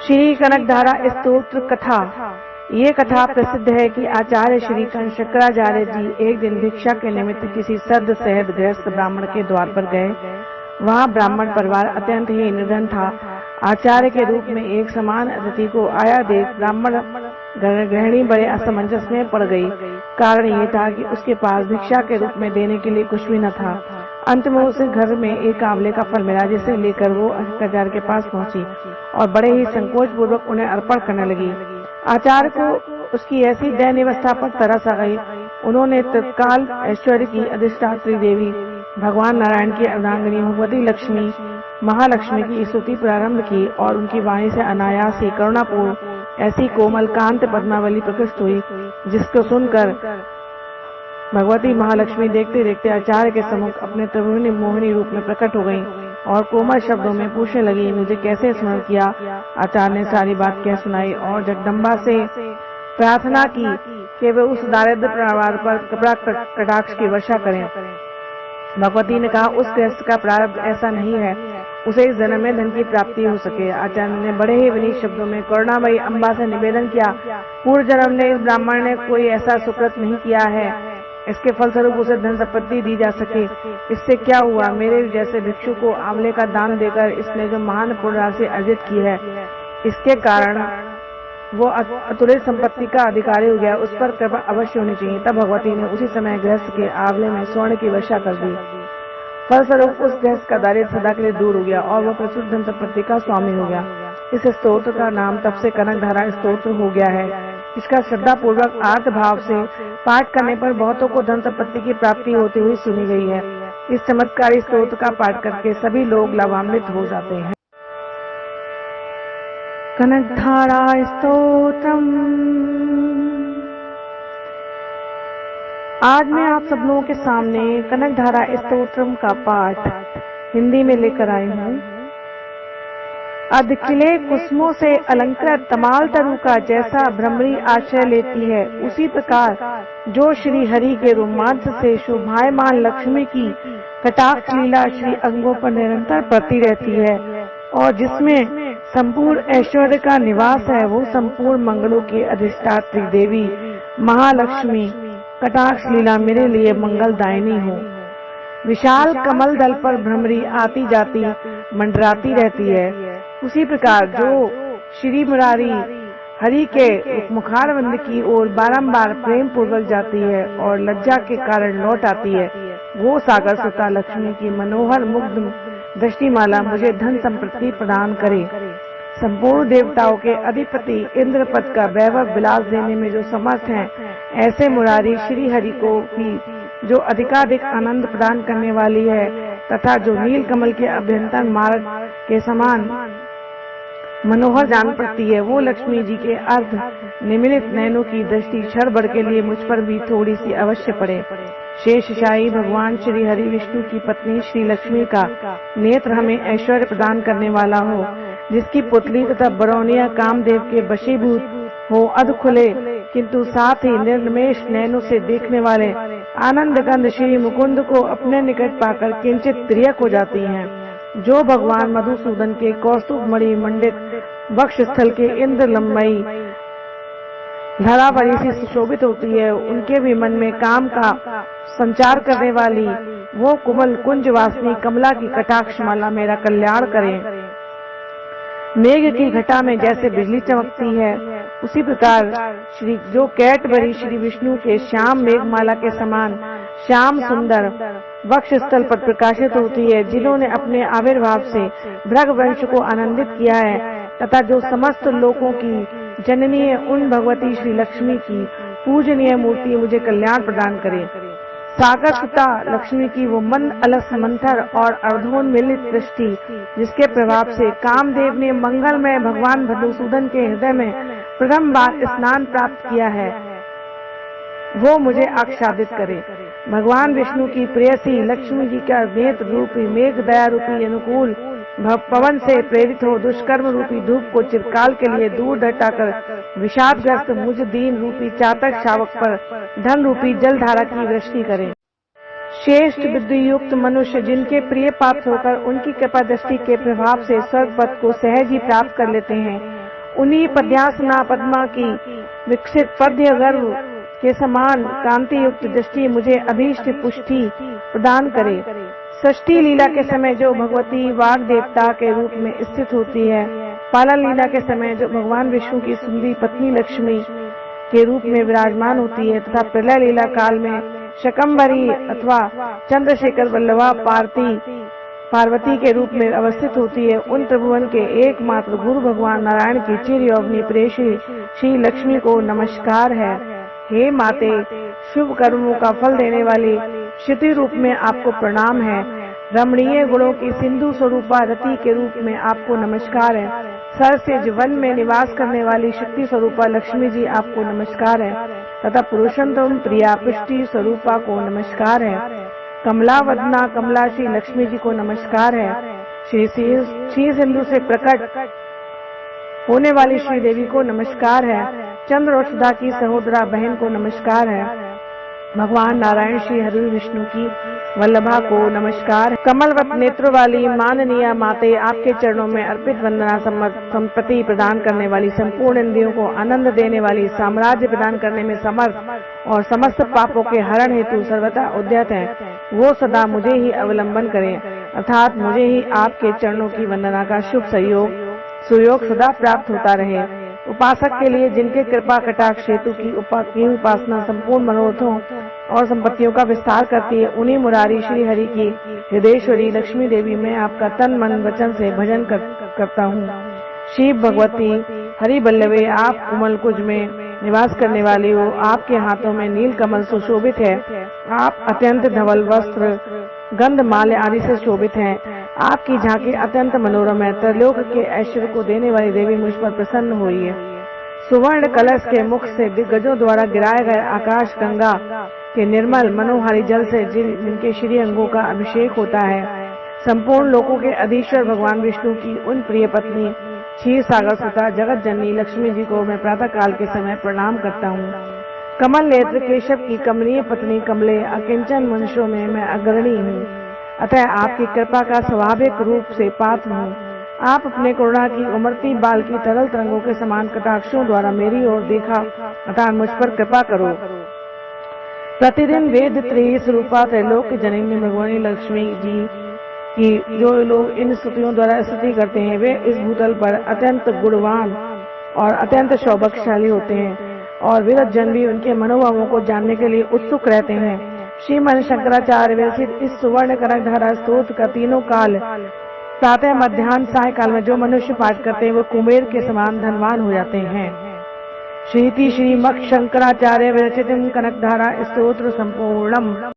श्री कनकधारा स्तोत्र कथा। ये कथा प्रसिद्ध है कि आचार्य श्री शंकराचार्य जी एक दिन भिक्षा के निमित्त किसी सद सहद गृहस्थ ब्राह्मण के द्वार पर गए। वहाँ ब्राह्मण परिवार अत्यंत ही निर्धन था। आचार्य के रूप में एक समान अतिथि को आया देख ब्राह्मण गृहिणी बड़े असमंजस में पड़ गई। कारण ये था कि उसके पास भिक्षा के रूप में देने के लिए कुछ भी न था। अंत में उसे घर में एक आंवले का फल मिला, जिसे लेकर वो आचार्य के पास पहुंची और बड़े ही संकोच पूर्वक उन्हें अर्पण करने लगी। आचार्य को उसकी ऐसी दयनीय अवस्था पर तरस आ गई। उन्होंने तत्काल ऐश्वर्य की अधिष्ठात्री देवी भगवान नारायण की अर्धांगिनी भगवती लक्ष्मी महालक्ष्मी की स्तुति प्रारंभ की और उनकी वाणी से अनायास ही करुणापूर्ण ऐसी कोमल कांत पद्मावली प्रकट हुई, जिसको सुनकर भगवती महालक्ष्मी देखते देखते आचार्य के सम्मुख अपने त्रिभुवनी मोहिनी रूप में प्रकट हो गईं और कोमल शब्दों में पूछने लगी, मुझे कैसे स्मरण किया। आचार्य ने सारी बात कह सुनाई और जगदम्बा से प्रार्थना की कि वे उस दारिद्र परिवार पर कपड़ा कटाक्ष की वर्षा करें। भगवती ने कहा, उस गृहस्थ का प्रारब्ध ऐसा नहीं है, उसे इस जन्म में धन की प्राप्ति हो सके। आचार्य ने बड़े ही विनीत शब्दों में करुणामयी अम्बा से निवेदन किया, पूर्व जन्म ने इस ब्राह्मण ने कोई ऐसा सुकृत नहीं किया है, इसके फलस्वरूप उसे धन संपत्ति दी जा सके। इससे क्या हुआ, मेरे जैसे भिक्षु को आंवले का दान देकर इसने जो महान पुण्य राशि अर्जित की है, इसके कारण वो अतुलित संपत्ति का अधिकारी हो गया, उस पर कृपा अवश्य होनी चाहिए। तब भगवती ने उसी समय गृहस्थ के आंवले में स्वर्ण की वर्षा कर दी। फलस्वरूप उस गृहस्थ का दारिद्र्य सदा के लिए दूर हो गया और वह प्रचुर धन संपत्ति का स्वामी हो गया। इस स्तोत्र का नाम तब से कनकधारा स्तोत्र हो गया है। इसका श्रद्धा पूर्वक आर्त भाव से पाठ करने पर बहुतों को धन संपत्ति की प्राप्ति होती हुई सुनी गई है। इस चमत्कारी स्तोत्र का पाठ करके सभी लोग लाभान्वित हो जाते हैं। कनकधारा स्तोत्रम। आज मैं आप सब लोगों के सामने कनकधारा स्तोत्रम का पाठ हिंदी में लेकर आई हूँ। अधखिले कुसुमों से अलंकृत तमाल तरु का जैसा भ्रमरी आश्रय लेती है, उसी प्रकार जो श्री हरि के रोमांच से शोभायमान लक्ष्मी की कटाक्ष लीला श्री अंगों पर निरंतर पड़ती रहती है और जिसमें संपूर्ण ऐश्वर्य का निवास है, वो संपूर्ण मंगलों की अधिष्ठात्री देवी महालक्ष्मी कटाक्ष लीला मेरे लिए मंगलदायिनी हो। विशाल कमल दल पर भ्रमरी आती जाती मंडराती रहती है, उसी प्रकार जो श्री मुरारी हरि के मुखारविंद की ओर बारंबार प्रेम पूर्वक जाती है और लज्जा के कारण लौट आती है, वो सागर सुता लक्ष्मी की मनोहर मुग्ध दृष्टिमाला मुझे धन संपत्ति प्रदान करे। संपूर्ण देवताओं के अधिपति इंद्रपद का वैभव विलास देने में जो समर्थ हैं, ऐसे मुरारी श्री हरि को भी जो अधिकाधिक आनंद प्रदान करने वाली है तथा जो नील कमल के अभ्यंतर मार्ग के समान मनोहर जान पड़ती है, वो लक्ष्मी जी के अर्ध निमिलित नयनों की दृष्टि क्षण भर के लिए मुझ पर भी थोड़ी सी अवश्य पड़े। शेषशाही भगवान श्री हरि विष्णु की पत्नी श्री लक्ष्मी का नेत्र हमें ऐश्वर्य प्रदान करने वाला हो, जिसकी पुतली तथा बरौनिया कामदेव के वशीभूत हो, अध खुले किंतु साथ ही निर्निमेष नयनों से देखने वाले आनंद गंध श्री मुकुंद को अपने निकट पाकर किंचित प्रियक हो जाती हैं। जो भगवान मधुसूदन के कौस्तुभ मणि मंडित वक्ष स्थल के इंद्र लंबई धरावरी से सुशोभित होती है, उनके भी मन में काम का संचार करने वाली वो कुमल कुंज वासनी कमला की कटाक्ष माला मेरा कल्याण करें। मेघ की घटा में जैसे बिजली चमकती है, उसी प्रकार श्री जो कैटबरी श्री विष्णु के श्याम मेघमाला के समान श्याम सुंदर वक्ष स्थल पर प्रकाशित होती है, जिन्होंने अपने आविर्भाव से भृग वंश को आनंदित किया है तथा जो समस्त लोकों की जननी है, उन भगवती श्री लक्ष्मी की पूजनीय मूर्ति मुझे कल्याण प्रदान करे। सागर सुता लक्ष्मी की वो मंद अलस मंथर और अर्धोन्मिलित दृष्टि, जिसके प्रभाव से कामदेव ने मंगलमय भगवान मधुसूदन के हृदय में प्रथम बार स्नान प्राप्त किया है, वो मुझे आच्छादित करे। भगवान विष्णु की प्रेयसी लक्ष्मी जी का नेत्र रूपी मेघ दया रूपी अनुकूल पवन से प्रेरित हो दुष्कर्म रूपी धूप को चिरकाल के लिए दूर हटाकर विषादग्रस्त मुझ दीन रूपी चातक शावक पर धन रूपी जल धारा की वृष्टि करे। श्रेष्ठ बुद्धि युक्त मनुष्य जिनके प्रिय पात्र होकर उनकी कृपा दृष्टि के प्रभाव से स्वर्ग पद को सहज ही प्राप्त कर लेते हैं, उन्हीं पद्यासना पद्मा की विकसित पद्य गर्भ के समान कांति युक्त दृष्टि मुझे अभीष्ट पुष्टि प्रदान करे। षष्ठी लीला के समय जो भगवती वाग देवता के रूप में स्थित होती है, पालन लीला के समय जो भगवान विष्णु की सुंदरी पत्नी लक्ष्मी के रूप में विराजमान होती है, तथा प्रलय लीला काल में शकंभरी अथवा चंद्रशेखर वल्लभा पार्वती के रूप में अवस्थित होती है, उन त्रिभुवन के एकमात्र गुरु भगवान नारायण की चिर यौवनी प्रेयसी श्री लक्ष्मी को नमस्कार है। हे माते, शुभ कर्मों का फल देने वाली क्षिति रूप में आपको प्रणाम है। रमणीय गुणों की सिंधु स्वरूपा रति के रूप में आपको नमस्कार है। सरसिज वन में निवास करने वाली शक्ति स्वरूपा लक्ष्मी जी आपको नमस्कार है, तथा पुरुषोत्तम प्रिया पुष्टि स्वरूपा को नमस्कार है। कमला वदना कमला श्री लक्ष्मी जी को नमस्कार है। श्री सिंधु से प्रकट होने वाली श्री देवी को नमस्कार है। चंद्र और सुधा की सहोदरा बहन को नमस्कार है। भगवान नारायण श्री हरि विष्णु की वल्लभा को नमस्कार। कमलवत नेत्र वाली माननीय माते, आपके चरणों में अर्पित वंदना संपत्ति प्रदान करने वाली, संपूर्ण इंद्रियों को आनंद देने वाली, साम्राज्य प्रदान करने में समर्थ और समस्त पापों के हरण हेतु सर्वथा उद्यत है, वो सदा मुझे ही अवलंबन करें, अर्थात मुझे ही आपके चरणों की वंदना का शुभ सुयोग सदा प्राप्त होता रहे। उपासक के लिए जिनके कृपा कटाक्ष हेतु की उपासना संपूर्ण मनोरथों और संपत्तियों का विस्तार करती है, उन्हीं मुरारी श्री हरि की हृदयेश्वरी लक्ष्मी देवी मैं आपका तन मन वचन से भजन करता हूँ। शिव भगवती हरि बल्लभे, आप उमल कुज में निवास करने वाली हो। आपके हाथों में नील कमल सुशोभित है। आप अत्यंत धवल वस्त्र गंध माल्य आदि से शोभित हैं। आपकी झांकी अत्यंत मनोरम है। त्रैलोक के ऐश्वर्य को देने वाली देवी मुझ पर प्रसन्न हुई है। सुवर्ण कलश के मुख से दिग्गजों द्वारा गिराए गए आकाश गंगा के निर्मल मनोहारी जल से जिनके श्री अंगों का अभिषेक होता है, संपूर्ण लोकों के अधीश्वर भगवान विष्णु की उन प्रिय पत्नी क्षीर सागर सुता जगत जननी लक्ष्मी जी को मैं प्रातः काल के समय प्रणाम करता हूँ। कमल नेत्र केशव की कमनीय पत्नी कमले अकिंचन मनुष्यों में मैं अग्रणी हूँ, अतः आपकी कृपा का स्वाभाविक रूप से पात्र हूँ। आप अपने करुणा की उमड़ती बाल की तरल तरंगों के समान कटाक्षों द्वारा मेरी ओर देखा, अतः मुझ पर कृपा करो। प्रतिदिन वेद त्रयी स्वरूपा त्रैलोक जननी भगवानी लक्ष्मी जी की जो लोग इन स्तुतियों द्वारा स्तुति करते हैं, वे इस भूतल पर अत्यंत गुणवान और अत्यंत सौभाग्यशाली होते हैं, और विरत जन भी उनके मनोभावों को जानने के लिए उत्सुक रहते हैं। श्रीमन शंकराचार्य विरचित इस सुवर्ण कनकधारा स्तोत्र का तीनों काल प्रातः मध्याह्न साय काल में जो मनुष्य पाठ करते हैं, वो कुबेर के समान धनवान हो जाते हैं। श्रीमत् शंकराचार्य विरचित कनकधारा स्तोत्र संपूर्णम।